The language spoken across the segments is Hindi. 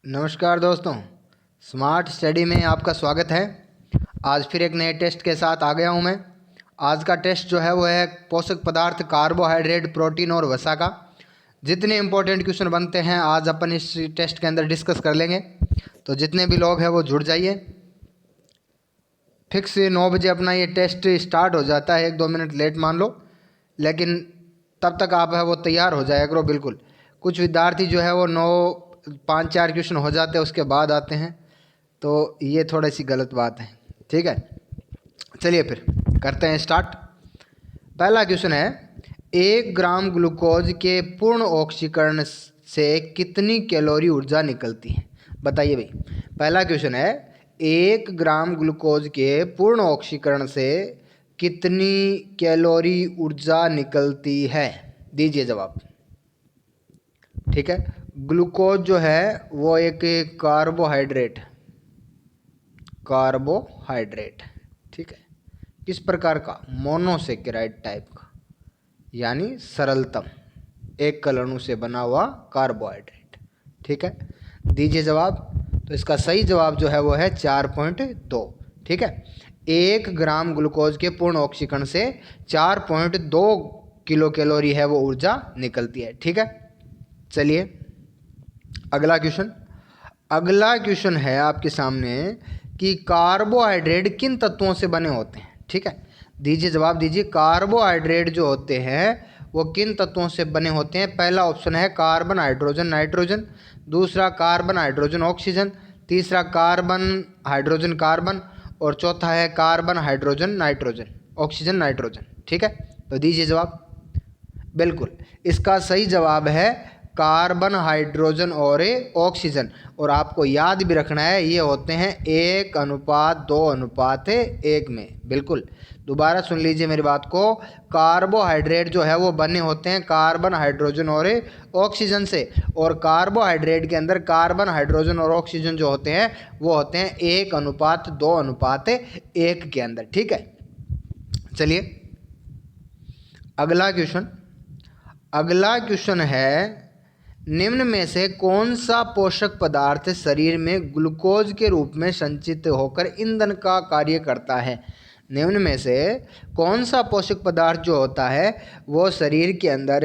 नमस्कार दोस्तों, स्मार्ट स्टडी में आपका स्वागत है। आज फिर एक नए टेस्ट के साथ आ गया हूं मैं। आज का टेस्ट जो है वो है पोषक पदार्थ, कार्बोहाइड्रेट, प्रोटीन और वसा का। जितने इंपॉर्टेंट क्वेश्चन बनते हैं आज अपन इस टेस्ट के अंदर डिस्कस कर लेंगे। तो जितने भी लोग हैं वो जुड़ जाइए। फिक्स 9 बजे अपना ये टेस्ट स्टार्ट हो जाता है, 1-2 मिनट लेट मान लो, लेकिन तब तक आप है वो तैयार हो जाया करो बिल्कुल। कुछ विद्यार्थी जो है वो 5-4 क्वेश्चन हो जाते हैं उसके बाद आते हैं, तो ये थोड़ी सी गलत बात है। ठीक है, चलिए फिर करते हैं स्टार्ट। पहला क्वेश्चन है, 1 ग्राम ग्लूकोज के पूर्ण ऑक्सीकरण से कितनी कैलोरी ऊर्जा निकलती है? बताइए भाई। पहला क्वेश्चन है, 1 ग्राम ग्लूकोज के पूर्ण ऑक्सीकरण से कितनी कैलोरी ऊर्जा निकलती है? दीजिए जवाब। ठीक है, ग्लूकोज जो है वो एक कार्बोहाइड्रेट, ठीक है, किस प्रकार का? मोनोसेकेराइड टाइप का, यानी सरलतम एक कल अणु से बना हुआ कार्बोहाइड्रेट। ठीक है, दीजिए जवाब। तो इसका सही जवाब जो है वो है 4.2। ठीक है, 1 ग्राम ग्लूकोज के पूर्ण ऑक्सीकरण से 4.2 किलो कैलोरी है वो ऊर्जा निकलती है। ठीक है, चलिए अगला क्वेश्चन है आपके सामने कि कार्बोहाइड्रेट किन तत्वों से बने होते हैं? ठीक है, दीजिए जवाब दीजिए। कार्बोहाइड्रेट जो होते हैं वो किन तत्वों से बने होते हैं? पहला ऑप्शन है कार्बन हाइड्रोजन नाइट्रोजन, दूसरा कार्बन हाइड्रोजन ऑक्सीजन, तीसरा कार्बन हाइड्रोजन कार्बन और चौथा है carbon hydrogen nitrogen oxygen nitrogen. ठीक है, तो दीजिए जवाब। बिल्कुल, इसका सही जवाब है कार्बन हाइड्रोजन और ऑक्सीजन। और आपको याद भी रखना है ये होते हैं 1:2:1 में। बिल्कुल, दोबारा सुन लीजिए मेरी बात को। कार्बोहाइड्रेट जो है वो बने होते हैं कार्बन हाइड्रोजन और ऑक्सीजन से, और कार्बोहाइड्रेट के अंदर कार्बन हाइड्रोजन और ऑक्सीजन जो होते हैं वो होते हैं 1:2:1 के अंदर। ठीक है, चलिए अगला क्वेश्चन है, निम्न में से कौन सा पोषक पदार्थ शरीर में ग्लूकोज के रूप में संचित होकर ईंधन का कार्य करता है? निम्न में से कौन सा पोषक पदार्थ जो होता है वो शरीर के अंदर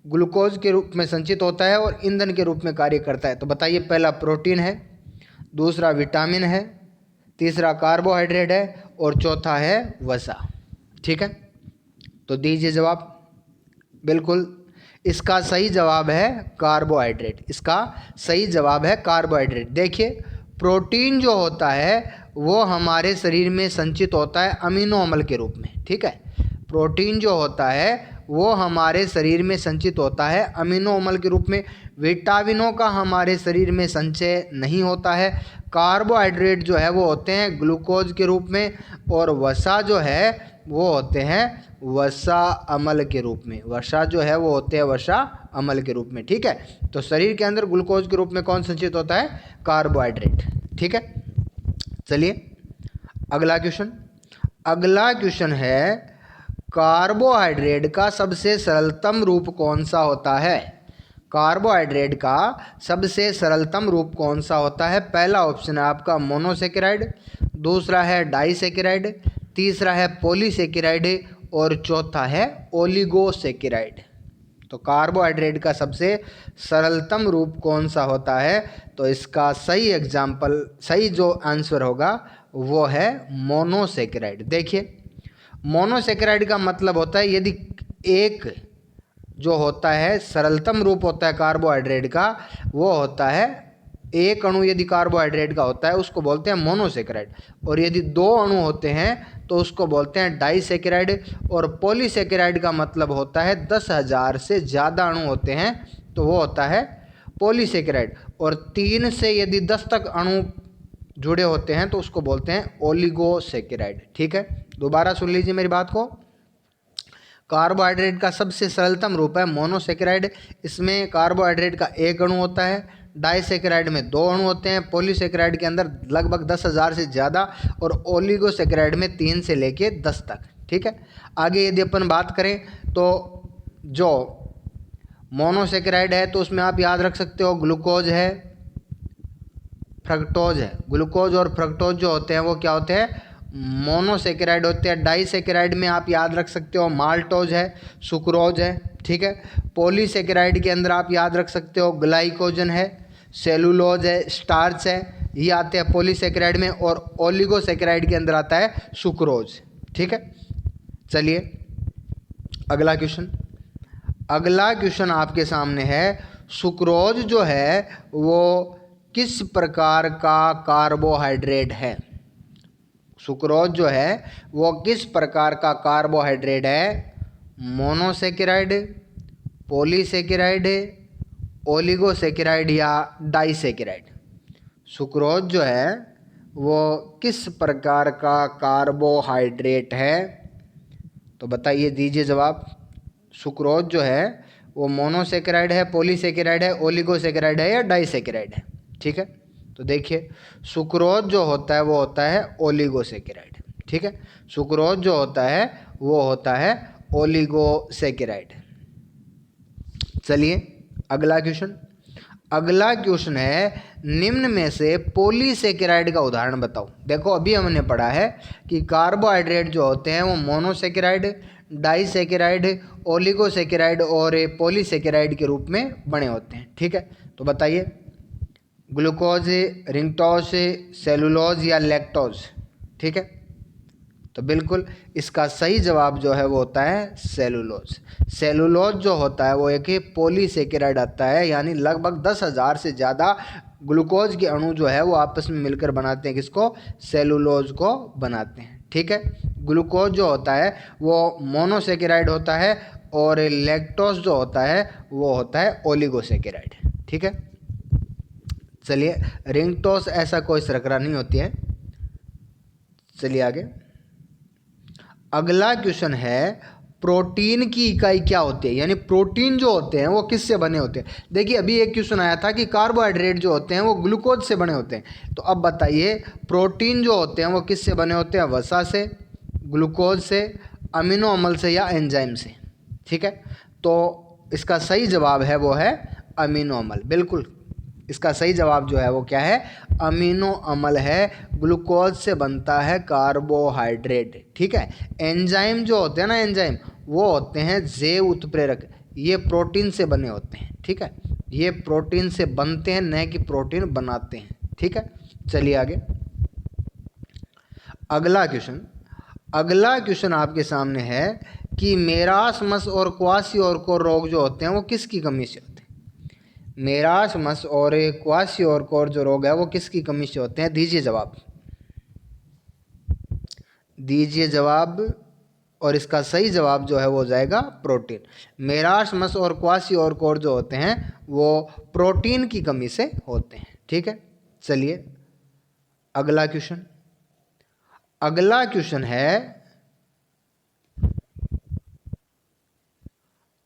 ग्लूकोज के रूप में संचित होता है और ईंधन के रूप में कार्य करता है? तो बताइए। पहला प्रोटीन है, दूसरा विटामिन है, तीसरा कार्बोहाइड्रेट है और चौथा है वसा। ठीक है, तो दीजिए जवाब। बिल्कुल, इसका सही जवाब है कार्बोहाइड्रेट। इसका सही जवाब है कार्बोहाइड्रेट। देखिए, प्रोटीन जो होता है वो हमारे शरीर में संचित होता है अमीनो अम्ल के रूप में। ठीक है, प्रोटीन जो होता है वो हमारे शरीर में संचित होता है अमीनो अम्ल के रूप में। विटामिनों का हमारे शरीर में संचय नहीं होता है। कार्बोहाइड्रेट जो है वो होते हैं ग्लूकोज के रूप में, और वसा जो है वो होते हैं वसा अम्ल के रूप में। वसा जो है वो होते हैं वसा अम्ल के रूप में। ठीक है, तो शरीर के अंदर ग्लूकोज के रूप में कौन संचित होता है? कार्बोहाइड्रेट। ठीक है, चलिए अगला क्वेश्चन है, कार्बोहाइड्रेट का सबसे सरलतम रूप कौन सा होता है? कार्बोहाइड्रेट का सबसे सरलतम रूप कौन सा होता है? पहला ऑप्शन है आपका मोनोसेकेराइड, दूसरा है डाइसेकेराइड, तीसरा है पॉलीसेकेराइड और चौथा है ओलिगोसेकेराइड। तो कार्बोहाइड्रेट का सबसे सरलतम रूप कौन सा होता है? तो इसका सही जो आंसर होगा वो है मोनोसेकेराइड। देखिए, मोनोसेकेराइड का मतलब होता है यदि एक जो होता है सरलतम रूप होता है कार्बोहाइड्रेट का, वो होता है एक अणु यदि कार्बोहाइड्रेट का होता है उसको बोलते हैं मोनोसेकेराइड, और यदि 2 अणु होते हैं तो उसको बोलते हैं डाइसेकेराइड। और पॉलीसेकेराइड का मतलब होता है 10,000 से ज़्यादा अणु होते हैं तो वो होता है पॉलीसेकेराइड, और 3 से यदि 10 तक अणु जुड़े होते हैं तो उसको बोलते हैं ओलिगोसेकेराइड। ठीक है, दोबारा सुन लीजिए मेरी बात को। कार्बोहाइड्रेट का सबसे सरलतम रूप है मोनोसेकेराइड। इसमें कार्बोहाइड्रेट का एक अणु होता है, डाइसेकेराइड में 2 अणु होते हैं, पॉलीसेकेराइड के अंदर लगभग 10,000 से ज़्यादा, और ओलिगोसेकेराइड में 3 से लेके 10 तक। ठीक है, आगे यदि अपन बात करें तो जो मोनोसेकेराइड है तो उसमें आप याद रख सकते हो ग्लूकोज है, फ्रक्टोज है। ग्लूकोज और फ्रक्टोज जो होते हैं वो क्या होते हैं, मोनोसेकेराइड होते हैं। डाइसेकेराइड में आप याद रख सकते हो माल्टोज है, सुक्रोज है, ठीक है। पॉलीसेकेराइड के अंदर आप याद रख सकते हो ग्लाइकोजन है, सेलुलोज है, स्टार्च है, ये आते हैं पॉलीसेकेराइड में। और ओलिगोसेकेराइड के अंदर आता है सुक्रोज, ठीक है। चलिए अगला क्वेश्चन, अगला क्वेश्चन आपके सामने है, सुक्रोज जो है वो किस प्रकार का कार्बोहाइड्रेट है। सुक्रोज जो है वो किस प्रकार का कार्बोहाइड्रेट है, मोनोसेकेराइड, पॉलीसेकेराइड, ओलिगोसेकेराइड या डाइसेकेराइड। सुक्रोज जो है वो किस प्रकार का कार्बोहाइड्रेट है, तो बताइए, दीजिए जवाब। सुक्रोज जो है वो मोनोसेकेराइड है, पॉलीसेकेराइड है, ओलिगोसेकेराइड है या डाइसेकेराइड है, ठीक है। तो देखिए सुक्रोज जो होता है वो होता है ओलिगोसेकेराइड, ठीक है। सुक्रोज जो होता है वो होता है ओलिगोसेकेराइड। चलिए अगला क्वेश्चन, अगला क्वेश्चन है, निम्न में से पॉलीसेकेराइड का उदाहरण बताओ। देखो अभी हमने पढ़ा है कि कार्बोहाइड्रेट जो होते हैं वो मोनोसेकेराइड, डाइसेकेराइड, ओलिगोसेकेराइड और पॉलीसेकेराइड के रूप में बने होते हैं, ठीक है। तो बताइए, ग्लूकोज, रिंगटोज, सेलुलोज या लैक्टोज, ठीक है। तो बिल्कुल इसका सही जवाब जो है वो होता है सेलुलोज। सेलुलोज जो होता है वो एक पॉलीसेकेराइड आता है, यानी लगभग 10,000 से ज़्यादा ग्लूकोज के अणु जो है वो आपस में मिलकर बनाते हैं किसको, सेलुलोज को बनाते हैं, ठीक है। ग्लूकोज जो होता है वो मोनोसेकेराइड होता है और लैक्टोज जो होता है वो होता है ओलिगोसेकेराइड, ठीक है। चलिए रिंगटोस ऐसा कोई शर्करा नहीं होती है। चलिए आगे, अगला क्वेश्चन है, प्रोटीन की इकाई क्या होती है, यानी प्रोटीन जो होते हैं वो किससे बने होते हैं। देखिए अभी एक क्वेश्चन आया था कि कार्बोहाइड्रेट जो होते हैं वो ग्लूकोज से बने होते हैं, तो अब बताइए प्रोटीन जो होते हैं वो किससे बने होते हैं, वसा से, ग्लूकोज से, अमीनो अम्ल से या एंजाइम से, ठीक है। तो इसका सही जवाब है वो है अमीनो अम्ल। बिल्कुल इसका सही जवाब जो है वो क्या है, अमीनो अम्ल है। ग्लूकोज से बनता है कार्बोहाइड्रेट, ठीक है। एंजाइम जो होते हैं ना, एंजाइम वो होते हैं जैव उत्प्रेरक, ये प्रोटीन से बने होते हैं, ठीक है। ये प्रोटीन से बनते हैं, न कि प्रोटीन बनाते हैं, ठीक है। चलिए आगे, अगला क्वेश्चन, अगला क्वेश्चन आपके सामने है कि मेरास्मस और क्वाशियोरकोर रोग जो होते हैं वो किसकी कमी से होते हैं। मेरास्मस और क्वाशियोरकोर जो रोग है वो किसकी कमी से होते हैं, दीजिए जवाब, दीजिए जवाब। और इसका सही जवाब जो है वो हो जाएगा प्रोटीन। मेरास्मस और क्वाशियोरकोर जो होते हैं वो प्रोटीन की कमी से होते हैं, ठीक है। चलिए अगला क्वेश्चन, अगला क्वेश्चन है,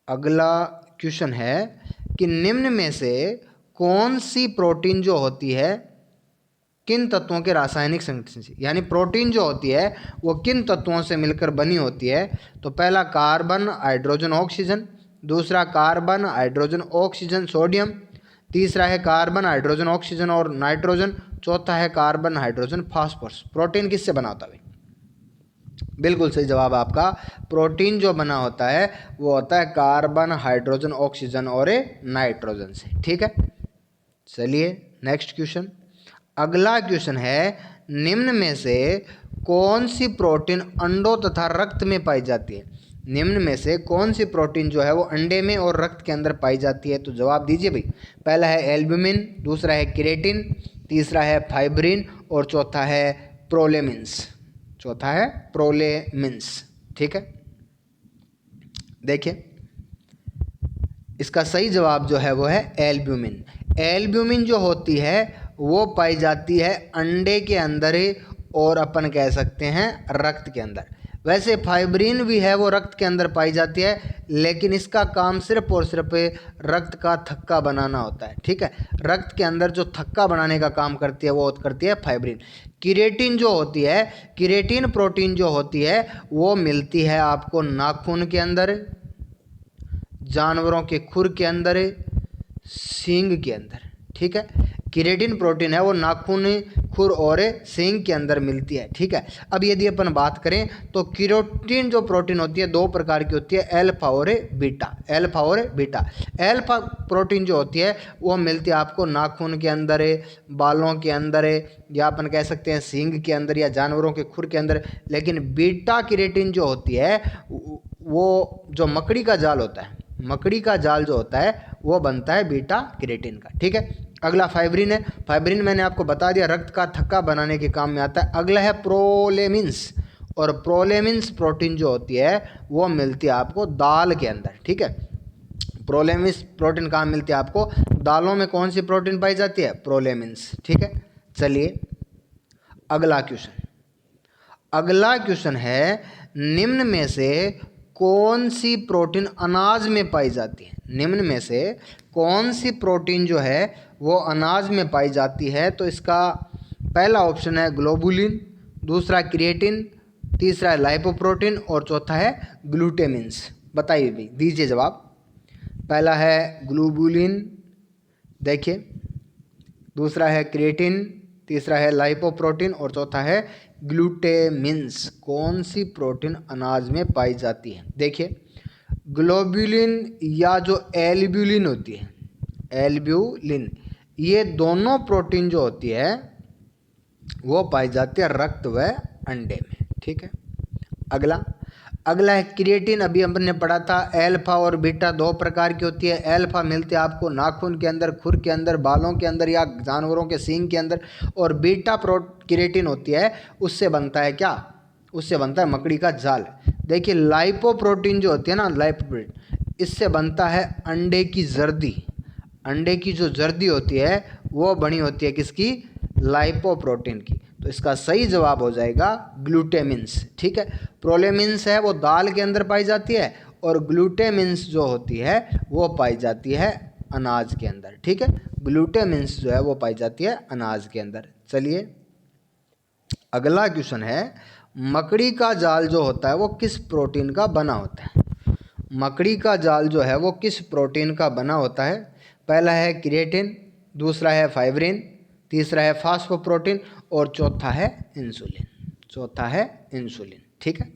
अगला क्वेश्चन है कि निम्न में से कौन सी प्रोटीन जो होती है किन तत्वों के रासायनिक संगठन से, यानी प्रोटीन जो होती है वो किन तत्वों से मिलकर बनी होती है। तो पहला कार्बन हाइड्रोजन ऑक्सीजन, दूसरा कार्बन हाइड्रोजन ऑक्सीजन सोडियम, तीसरा है कार्बन हाइड्रोजन ऑक्सीजन और नाइट्रोजन, चौथा है कार्बन हाइड्रोजन फास्फोरस। प्रोटीन किससे बना होता है, बिल्कुल सही जवाब आपका, प्रोटीन जो बना होता है वो होता है कार्बन हाइड्रोजन ऑक्सीजन और नाइट्रोजन से, ठीक है। चलिए नेक्स्ट क्वेश्चन, अगला क्वेश्चन है, निम्न में से कौन सी प्रोटीन अंडों तथा रक्त में पाई जाती है। निम्न में से कौन सी प्रोटीन जो है वो अंडे में और रक्त के अंदर पाई जाती है, तो जवाब दीजिए भाई। पहला है एल्ब्यूमिन, दूसरा है क्रिएटिन, तीसरा है फाइब्रिन और चौथा है प्रोलेमिन्स, चौथा है प्रोलेमिन्स, ठीक है। देखिए इसका सही जवाब जो है वो है एल्ब्यूमिन। एल्ब्यूमिन जो होती है वो पाई जाती है अंडे के अंदर और अपन कह सकते हैं रक्त के अंदर। वैसे फाइब्रिन भी है वो रक्त के अंदर पाई जाती है, लेकिन इसका काम सिर्फ और सिर्फ रक्त का थक्का बनाना होता है, ठीक है। रक्त के अंदर जो थक्का बनाने का काम करती है वो करती है फाइब्रिन। क्रिएटिन जो होती है, क्रिएटिन प्रोटीन जो होती है वो मिलती है आपको नाखून के अंदर, जानवरों के खुर के अंदर, सींग के अंदर, ठीक है। केराटिन प्रोटीन है वो नाखून, खुर और सींग के अंदर मिलती है। ठीक है, अब यदि अपन बात करें तो केराटिन जो प्रोटीन होती है दो प्रकार की होती है, अल्फा और बीटा। अल्फा और बीटा। अल्फा प्रोटीन जो होती है वो मिलती है आपको नाखून के अंदर, बालों के अंदर, या अपन कह सकते हैं सींग के अंदर या जानवरों के खुर के अंदर। लेकिन बीटा केराटिन जो होती है वो जो मकड़ी का जाल होता है, मकड़ी का जाल जो होता है वो बनता है बीटा केराटिन का। ठीक है, अगला फाइब्रिन है। फाइब्रिन मैंने आपको बता दिया रक्त का थक्का बनाने के काम में आता है। अगला है प्रोलेमिन्स, और प्रोलेमिन्स प्रोटीन जो होती है वो मिलती है आपको दाल के अंदर। ठीक है, प्रोलेमिन्स प्रोटीन कहाँ मिलती है आपको? दालों में कौन सी प्रोटीन पाई जाती है? प्रोलेमिन्स। ठीक है, चलिए अगला क्वेश्चन। अगला क्वेश्चन है निम्न में से कौन सी प्रोटीन अनाज में पाई जाती है? निम्न में से कौन सी प्रोटीन जो है वो अनाज में पाई जाती है? तो इसका पहला ऑप्शन है ग्लोबुलिन, दूसरा क्रिएटिन, तीसरा है लाइपोप्रोटीन और चौथा है ग्लूटेमिन्स। बताइए भाई, दीजिए जवाब। पहला है ग्लोबुलिन, देखिए, दूसरा है क्रिएटिन, तीसरा है लाइपोप्रोटीन और चौथा है ग्लूटेमिन्स। कौन सी प्रोटीन अनाज में पाई जाती है? देखिए, ग्लोबुलिन या जो एल्ब्यूलिन होती है, एल्ब्यूलिन, ये दोनों प्रोटीन जो होती है वो पाई जाती है रक्त व अंडे में। ठीक है, अगला है क्रिएटिन। अभी हमने पढ़ा था अल्फा और बीटा दो प्रकार की होती है। अल्फा मिलती है आपको नाखून के अंदर, खुर के अंदर, बालों के अंदर या जानवरों के सींग के अंदर, और बीटा क्रिएटिन होती है उससे बनता है क्या? उससे बनता है मकड़ी का जाल। देखिए लाइपोप्रोटीन जो होती है ना, लाइपोप्रोटीन, इससे बनता है अंडे की जर्दी। अंडे की जो जर्दी होती है वो बनी होती है किसकी? लाइपोप्रोटीन की। तो इसका सही जवाब हो जाएगा ग्लूटेमिन्स। ठीक है, प्रोलेमिन्स है वो दाल के अंदर पाई जाती है, और ग्लूटेमिन्स जो होती है वो पाई जाती है अनाज के अंदर। ठीक है, ग्लूटेमिन्स जो है वो पाई जाती है अनाज के अंदर। चलिए अगला क्वेश्चन है मकड़ी का जाल जो होता है वो किस प्रोटीन का बना होता है? मकड़ी का जाल जो है वो किस प्रोटीन का बना होता है? पहला है क्रिएटिन, दूसरा है फाइब्रिन, तीसरा है फास्फोप्रोटीन और चौथा है इंसुलिन। चौथा है इंसुलिन। ठीक है,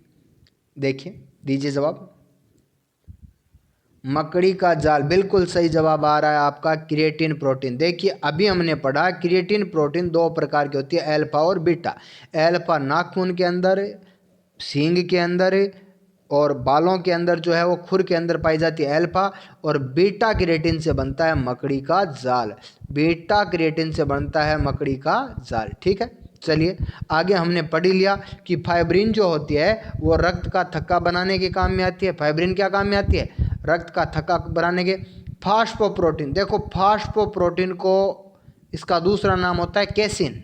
देखिए, दीजिए जवाब। मकड़ी का जाल, बिल्कुल सही जवाब आ रहा है आपका क्रिएटिन प्रोटीन। देखिए अभी हमने पढ़ा क्रिएटिन प्रोटीन दो प्रकार की होती है, अल्फा और बीटा। अल्फा नाखून के अंदर, सींग के अंदर और बालों के अंदर जो है वो खुर के अंदर पाई जाती है अल्फा, और बीटा क्रिएटिन से बनता है मकड़ी का जाल। बीटा क्रिएटिन से बनता है मकड़ी का जाल। ठीक है, चलिए आगे हमने पढ़ लिया कि फाइब्रिन जो होती है वो रक्त का थक्का बनाने के काम में आती है। फाइब्रिन क्या काम में आती है? रक्त का थक्का बनाने के। फास्फोप्रोटीन, देखो फास्फोप्रोटीन को इसका दूसरा नाम होता है कैसिन,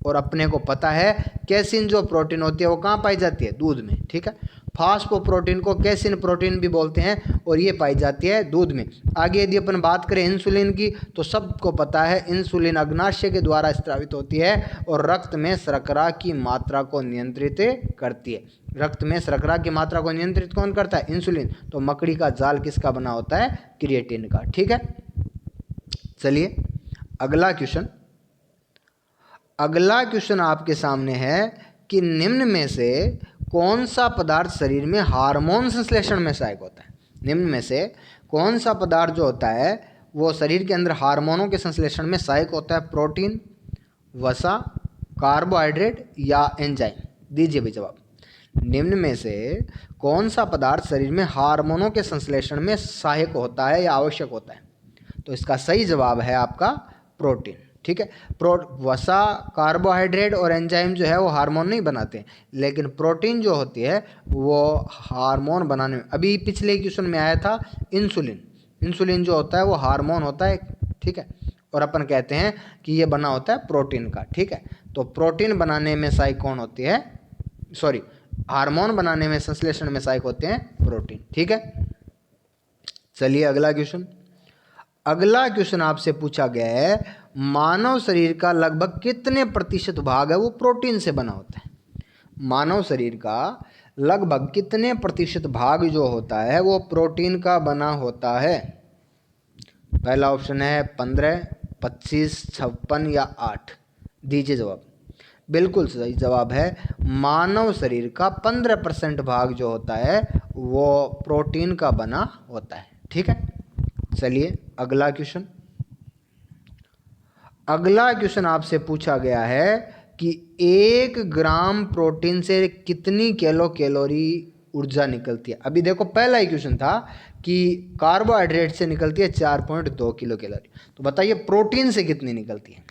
और अपने को पता है कैसिन जो प्रोटीन होती है वो कहाँ पाई जाती है? दूध में। ठीक है, फास्फोप्रोटीन को कैसिन प्रोटीन भी बोलते हैं और ये पाई जाती है दूध में। आगे यदि अपन बात करें इंसुलिन की, तो सबको पता है इंसुलिन अग्नाशय के द्वारा स्रावित होती है और रक्त में शर्करा की मात्रा को नियंत्रित करती है। रक्त में शर्करा की मात्रा को नियंत्रित कौन करता है? इंसुलिन। तो मकड़ी का जाल किसका बना होता है? क्रिएटिन का। ठीक है, चलिए अगला क्वेश्चन। अगला क्वेश्चन आपके सामने है कि निम्न में से कौन सा पदार्थ शरीर में हार्मोन संश्लेषण में सहायक होता है? निम्न में से कौन सा पदार्थ जो होता है वो शरीर के अंदर हार्मोनों के संश्लेषण में सहायक होता है? प्रोटीन, वसा, कार्बोहाइड्रेट या एंजाइम? दीजिए भी जवाब। निम्न में से कौन सा पदार्थ शरीर में हार्मोनों के संश्लेषण में सहायक होता है या आवश्यक होता है? तो इसका सही जवाब है आपका प्रोटीन। ठीक है, वसा, कार्बोहाइड्रेट और एंजाइम जो है वो हार्मोन नहीं बनाते, लेकिन प्रोटीन जो होती है वो हार्मोन बनाने में। अभी पिछले क्वेश्चन में आया था इंसुलिन। इंसुलिन जो होता है वो हार्मोन होता है। ठीक है, और अपन कहते हैं कि ये बना होता है प्रोटीन का। ठीक है, तो प्रोटीन बनाने में सहायक कौन होती है? सॉरी, हार्मोन बनाने में, संश्लेषण में सहायक होते हैं प्रोटीन। ठीक है, चलिए अगला क्वेश्चन। अगला क्वेश्चन आपसे पूछा गया है मानव शरीर का लगभग कितने प्रतिशत भाग है वो प्रोटीन से बना होता है? मानव शरीर का लगभग कितने प्रतिशत भाग जो होता है वो प्रोटीन का बना होता है? पहला ऑप्शन है 15, 25, 56 या 8? दीजिए जवाब। बिल्कुल सही जवाब है, मानव शरीर का 15% भाग जो होता है वो प्रोटीन का बना होता है। ठीक है, चलिए अगला क्वेश्चन। अगला क्वेश्चन आपसे पूछा गया है कि 1 ग्राम प्रोटीन से कितनी कैलोरी ऊर्जा निकलती है। अभी देखो पहला ही क्वेश्चन था कि कार्बोहाइड्रेट से निकलती है 4.2 किलो कैलोरी, तो बताइए प्रोटीन से कितनी निकलती है।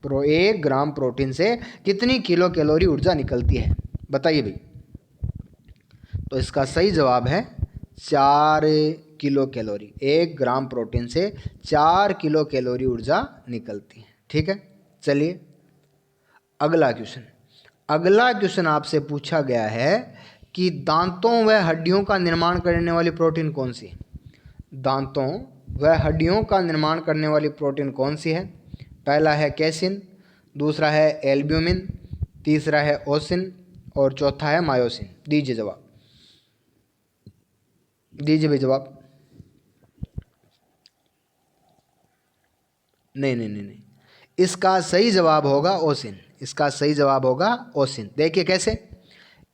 1 ग्राम प्रोटीन से कितनी किलो कैलोरी ऊर्जा निकलती है, बताइए भाई। तो इसका सही जवाब है 4 किलो कैलोरी। 1 ग्राम प्रोटीन से 4 किलो कैलोरी ऊर्जा निकलती है। ठीक है, चलिए अगला क्वेश्चन। अगला क्वेश्चन आपसे पूछा गया है कि दांतों व हड्डियों का निर्माण करने वाली प्रोटीन कौन सी है। दांतों व हड्डियों का निर्माण करने वाली प्रोटीन कौन सी है। पहला है कैसिन, दूसरा है एल्ब्यूमिन, तीसरा है ओसिन और चौथा है मायोसिन। दीजिए जवाब, दीजिए भाई जवाब। नहीं नहीं नहीं नहीं, इसका सही जवाब होगा ओसिन। इसका सही जवाब होगा ओसिन। देखिए कैसे,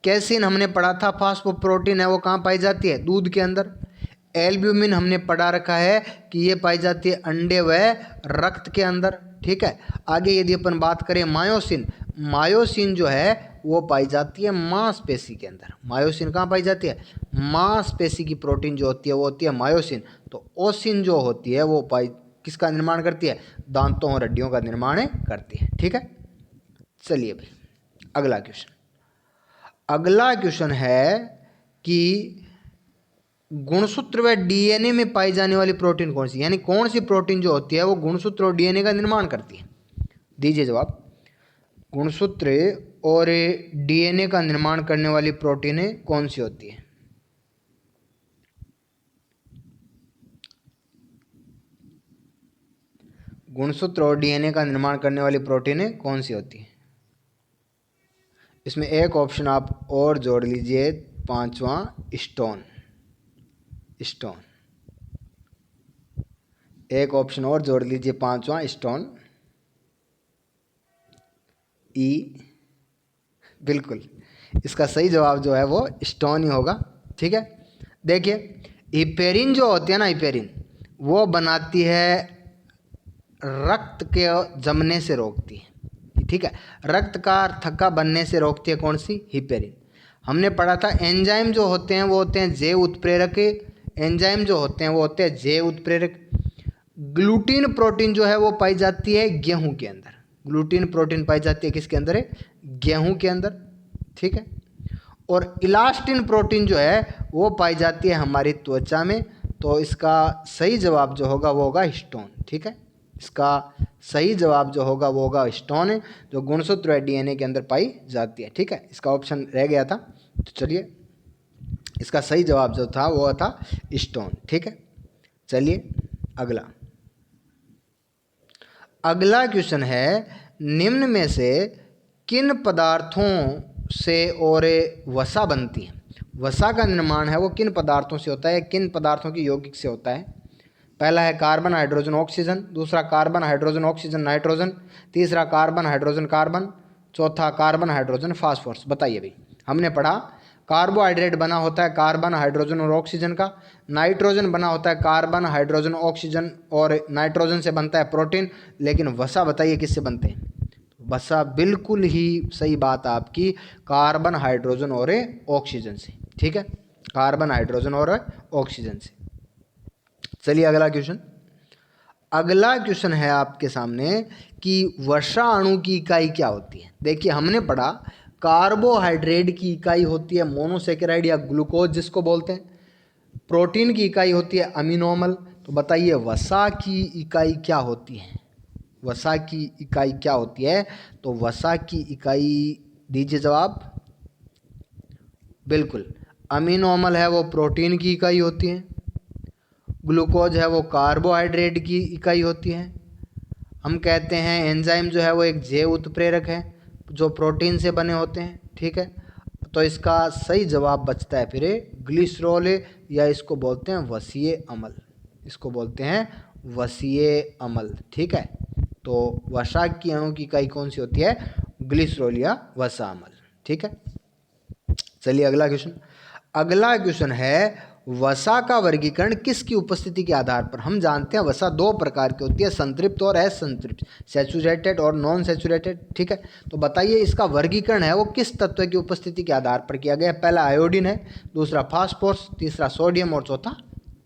कैसिन हमने पढ़ा था फास्फोप्रोटीन है, वो कहाँ पाई जाती है, दूध के अंदर। एल्ब्यूमिन हमने पढ़ा रखा है कि ये पाई जाती है अंडे व रक्त के अंदर। ठीक है, आगे यदि अपन बात करें मायोसिन, मायोसिन जो है वो पाई जाती है मांसपेशी के अंदर। मायोसिन कहाँ पाई जाती है, मांसपेशी की प्रोटीन जो होती है वो होती है मायोसिन। तो ओसिन जो होती है वो किसका निर्माण करती है, दांतों और हड्डियों का निर्माण करती है। ठीक है, चलिए भाई अगला क्वेश्चन। अगला क्वेश्चन है कि गुणसूत्र व डीएनए में पाई जाने वाली प्रोटीन कौन सी, यानी कौन सी प्रोटीन जो होती है वो गुणसूत्र और डीएनए का निर्माण करती है। दीजिए जवाब। गुणसूत्र और डीएनए का निर्माण करने वाली प्रोटीनें कौन सी होती है। गुणसूत्र और डीएनए का निर्माण करने वाली प्रोटीनें कौन सी होती है। इसमें एक ऑप्शन आप और जोड़ लीजिए, 5वां स्टोन। स्टोन, एक ऑप्शन और जोड़ लीजिए, 5वां स्टोन। ई, बिल्कुल इसका सही जवाब जो है वो स्टोन ही होगा। ठीक है, देखिए हिपेरिन जो होती है ना, हिपेरिन वो बनाती है, रक्त के जमने से रोकती है। ठीक है, रक्त का थक्का बनने से रोकती है कौन सी, हिपेरिन। हमने पढ़ा था एंजाइम जो होते हैं वो होते हैं जैव उत्प्रेरक। एंजाइम जो होते हैं वो होते हैं जैव उत्प्रेरक। ग्लूटीन प्रोटीन जो है वो पाई जाती है गेहूं के अंदर। ग्लूटीन प्रोटीन पाई जाती है किसके अंदर है, गेहूं के अंदर। ठीक है, और इलास्टिन प्रोटीन जो है वो पाई जाती है हमारी त्वचा में। तो इसका सही जवाब जो होगा वो होगा स्टोन। ठीक है, इसका सही जवाब जो होगा वो होगा स्टोन, जो गुणसूत्र डीएनए के अंदर पाई जाती है। ठीक है, इसका ऑप्शन रह गया था, तो चलिए इसका सही जवाब जो था वो था स्टोन। ठीक है, चलिए अगला। अगला क्वेश्चन है, निम्न में से किन पदार्थों से और वसा बनती है। वसा का निर्माण है वो किन पदार्थों से होता है, किन पदार्थों की यौगिक से होता है। पहला है कार्बन हाइड्रोजन ऑक्सीजन, दूसरा कार्बन हाइड्रोजन ऑक्सीजन नाइट्रोजन, तीसरा कार्बन हाइड्रोजन कार्बन, चौथा कार्बन हाइड्रोजन फास्फोरस। बताइए भाई, हमने पढ़ा कार्बोहाइड्रेट बना होता है कार्बन हाइड्रोजन और ऑक्सीजन का, नाइट्रोजन बना होता है कार्बन हाइड्रोजन ऑक्सीजन और नाइट्रोजन से बनता है प्रोटीन, लेकिन वसा बताइए किससे बनते हैं। वसा बिल्कुल ही सही बात आपकी, कार्बन हाइड्रोजन और ऑक्सीजन से। ठीक है, कार्बन हाइड्रोजन और ऑक्सीजन से। चलिए अगला क्वेश्चन। अगला क्वेश्चन है आपके सामने कि वसा अणु की इकाई क्या होती है। देखिए हमने पढ़ा कार्बोहाइड्रेट की इकाई होती है मोनोसेकेराइड या ग्लूकोज जिसको बोलते हैं, प्रोटीन की इकाई होती है अमीनोमल। तो बताइए वसा की इकाई क्या होती है, वसा की इकाई क्या होती है। तो वसा की इकाई, दीजिए जवाब। बिल्कुल अमीनोमल है वो प्रोटीन की इकाई होती है, ग्लूकोज है वो कार्बोहाइड्रेट की इकाई होती है। हम कहते हैं एंजाइम जो है वो एक जैव उत्प्रेरक है जो प्रोटीन से बने होते हैं। ठीक है, तो इसका सही जवाब बचता है फिर ग्लिसरॉल, या इसको बोलते हैं वसीय अम्ल, इसको बोलते हैं वसीय अम्ल। ठीक है, तो वसा की अणु की इकाई कौन सी होती है? ग्लिसरॉल या वसा अम्ल। ठीक है, चलिए अगला क्वेश्चन। अगला क्वेश्चन है वसा का वर्गीकरण किसकी उपस्थिति के आधार पर? हम जानते हैं वसा दो प्रकार की होती है, संतृप्त और असंतृप्त, सैचुरेटेड और नॉन सैचुरेटेड। ठीक है, तो बताइए इसका वर्गीकरण है वो किस तत्व की उपस्थिति के आधार पर किया गया? पहला आयोडीन है, दूसरा फास्फोरस, तीसरा सोडियम और चौथा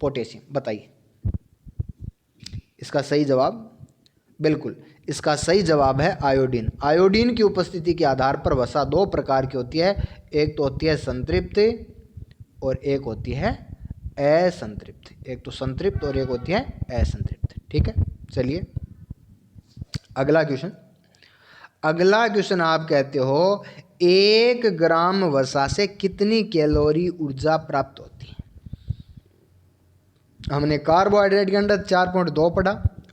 पोटेशियम। बताइए इसका सही जवाब। बिल्कुल, इसका सही जवाब है आयोडीन। आयोडीन की उपस्थिति के आधार पर वसा दो प्रकार की होती है, एक तो होती है संतृप्त और एक होती है असंतृप्त। एक तो संतृप्त और एक होती है असंतृप्त। ठीक है, चलिए अगला क्वेश्चन। अगला क्वेश्चन आप कहते हो 1 ग्राम वसा से कितनी कैलोरी ऊर्जा प्राप्त होती है? हमने कार्बोहाइड्रेट के अंदर 4.2 पढ़ा,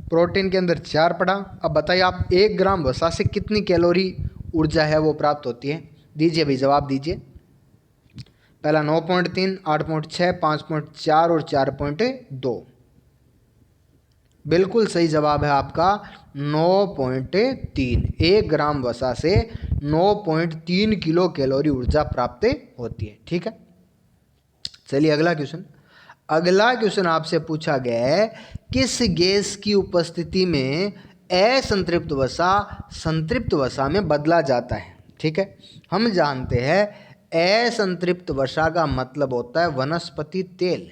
प्रोटीन के अंदर 4 पढ़ा। अब बताइए आप 1 ग्राम वसा से कितनी कैलोरी ऊर्जा है वो प्राप्त होती है? दीजिए भाई जवाब दीजिए। पहला 9.3, 8.6, 5.4 और 4.2। बिल्कुल सही जवाब है आपका 9.3। 1 ग्राम वसा से 9.3 किलो कैलोरी ऊर्जा प्राप्त होती है। ठीक है, चलिए अगला क्वेश्चन। अगला क्वेश्चन आपसे पूछा गया है किस गैस की उपस्थिति में असंतृप्त वसा संतृप्त वसा में बदला जाता है? ठीक है, हम जानते हैं असंतृप्त वसा का मतलब होता है वनस्पति तेल,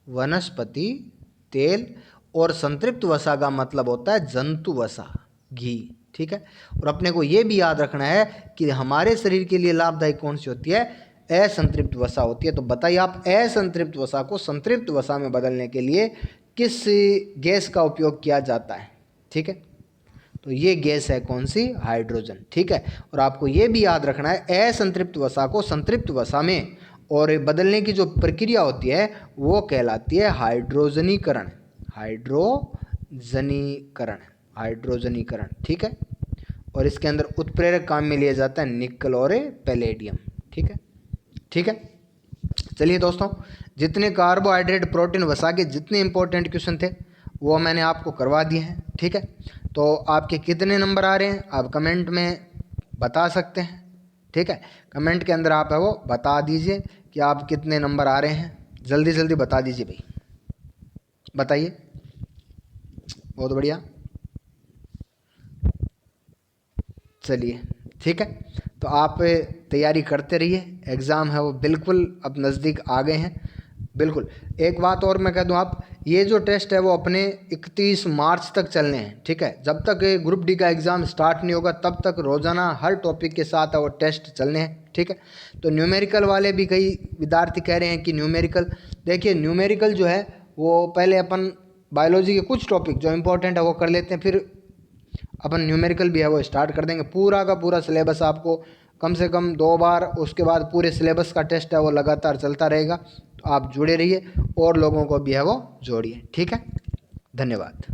वनस्पति तेल, और संतृप्त वसा का मतलब होता है जंतु वसा, घी। ठीक है, और अपने को ये भी याद रखना है कि हमारे शरीर के लिए लाभदायक कौन सी होती है? असंतृप्त वसा होती है। तो बताइए आप असंतृप्त वसा को संतृप्त वसा में बदलने के लिए किस गैस का उपयोग किया जाता है? ठीक है, तो ये गैस है कौन सी? हाइड्रोजन। ठीक है, और आपको ये भी याद रखना है असंतृप्त वसा को संतृप्त वसा में और बदलने की जो प्रक्रिया होती है वो कहलाती है हाइड्रोजनीकरण, हाइड्रोजनीकरण, हाइड्रोजनीकरण। ठीक है, और इसके अंदर उत्प्रेरक काम में लिया जाता है निकल और पैलेडियम। ठीक है, ठीक है, चलिए दोस्तों जितने कार्बोहाइड्रेट प्रोटीन वसा के जितने इंपॉर्टेंट क्वेश्चन थे वो मैंने आपको करवा दिए हैं। ठीक है, तो आपके कितने नंबर आ रहे हैं आप कमेंट में बता सकते हैं। ठीक है, कमेंट के अंदर आप है वो बता दीजिए कि आप कितने नंबर आ रहे हैं, जल्दी जल्दी बता दीजिए भाई, बताइए। बहुत बढ़िया, चलिए ठीक है, तो आप तैयारी करते रहिए, एग्ज़ाम है वो बिल्कुल अब नज़दीक आ गए हैं। बिल्कुल, एक बात और मैं कह दूं, आप ये जो टेस्ट है वो अपने 31 मार्च तक चलने हैं। ठीक है, जब तक ग्रुप डी का एग्ज़ाम स्टार्ट नहीं होगा तब तक रोज़ाना हर टॉपिक के साथ वो टेस्ट चलने हैं। ठीक है, तो न्यूमेरिकल वाले भी कई विद्यार्थी कह रहे हैं कि न्यूमेरिकल, देखिए न्यूमेरिकल जो है वो पहले अपन बायोलॉजी के कुछ टॉपिक जो इंपॉर्टेंट है वो कर लेते हैं, फिर अपन न्यूमेरिकल भी है वो स्टार्ट कर देंगे। पूरा का पूरा सिलेबस आपको कम से कम 2 बार, उसके बाद पूरे सिलेबस का टेस्ट है वो लगातार चलता रहेगा। तो आप जुड़े रहिए और लोगों को भी है वो जोड़िए। ठीक है, धन्यवाद।